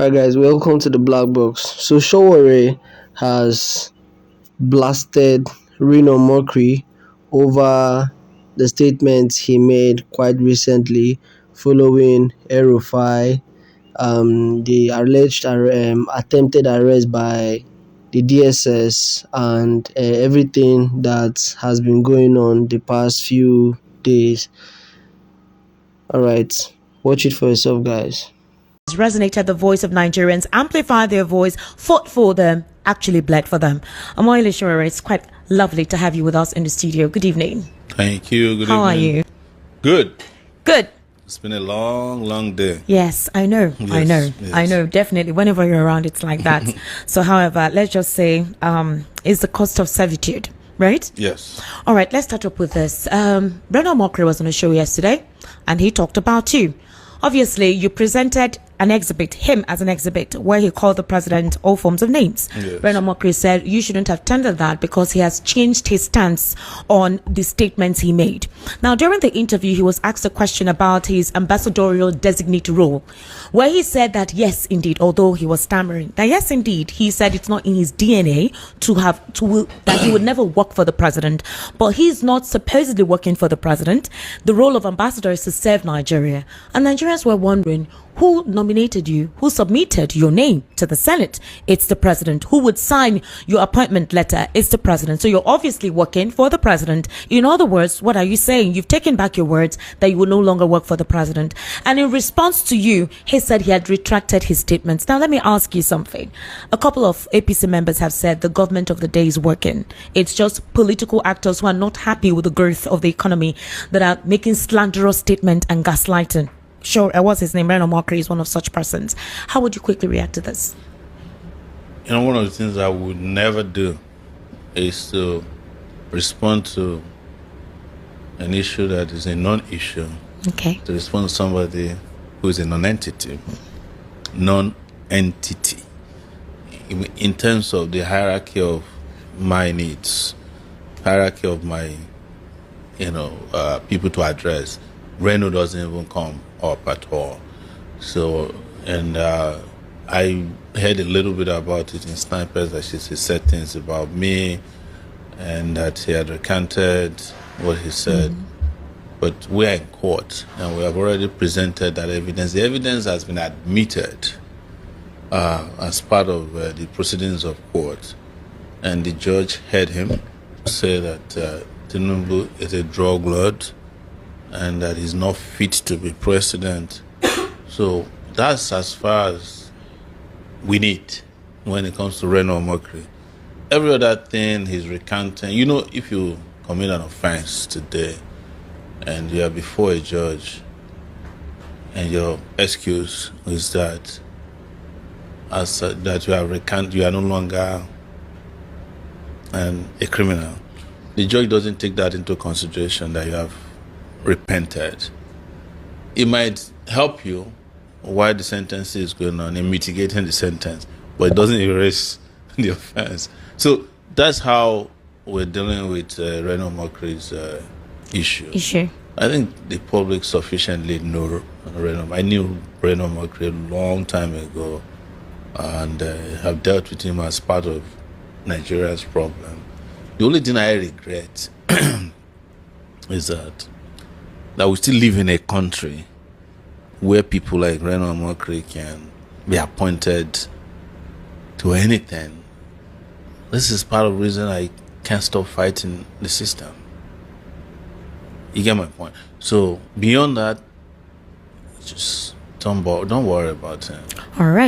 Hi guys, welcome to the Black Box. So Sowore has blasted Reno Omokri over the statements he made quite recently following Erufai, the alleged attempted arrest by the DSS and everything that has been going on the past few days. All right, watch it for yourself, guys. Resonated the voice of Nigerians, amplified their voice, fought for them, actually bled for them. Amoyle Sowore, it's quite lovely to have you with us in the studio. Good evening. Thank you. Good How evening. are you? Good. Good. It's been a long day. Yes, I know. Yes. I know. Definitely. Whenever you're around, it's like that. So, however, let's just say, it's the cost of servitude, right? Yes. All right, let's start up with this. Reno Omokri was on a show yesterday, and he talked about you. Obviously, you presented an exhibit, him as an exhibit, where he called the president all forms of names. Yes. Reno Omokri said you shouldn't have tendered that because he has changed his stance on the statements he made. Now, during the interview, he was asked a question about his ambassadorial designate role, where he said that yes, indeed, although he was stammering, that yes, indeed, he said it's not in his DNA that he would never work for the president, but he's not supposedly working for the president. The role of ambassador is to serve Nigeria, and Nigerians were wondering, who nominated you? Who submitted your name to the Senate? It's the president. Who would sign your appointment letter? It's the president. So you're obviously working for the president. In other words, what are you saying? You've taken back your words that you will no longer work for the president. And in response to you, he said he had retracted his statements. Now, let me ask you something. A couple of APC members have said the government of the day is working. It's just political actors who are not happy with the growth of the economy that are making slanderous statements and gaslighting. Sure, what's his name? Reno Omokri is one of such persons. How would you quickly react to this? You know, one of the things I would never do is to respond to an issue that is a non-issue. Okay. To respond to somebody who is a non-entity. Non-entity. In terms of the hierarchy of my needs, hierarchy of my, people to address, Reno doesn't even come up at all. So, and I heard a little bit about it in snipers that she said things about me and that he had recanted what he said. But we are in court and we have already presented that evidence. The evidence has been admitted as part of the proceedings of court. And the judge heard him say that Tinubu is a drug lord and that he's not fit to be president. So that's as far as we need when it comes to Reno Omokri. Every other thing he's recanting. You know, if you commit an offense today and you are before a judge and your excuse is that that you have recanted, you are no longer a criminal, the judge doesn't take that into consideration that you have repented. It might help you while the sentence is going on in mitigating the sentence, but it doesn't erase the offense. So that's how we're dealing with Reno Omokri's issue. I think the public sufficiently know Reno. I knew Reno Omokri a long time ago and have dealt with him as part of Nigeria's problem. The only thing I regret is that we still live in a country where people like Reno Omokri can be appointed to anything. This is part of the reason I can't stop fighting the system. You get my point? So beyond that, just don't worry about him. All right.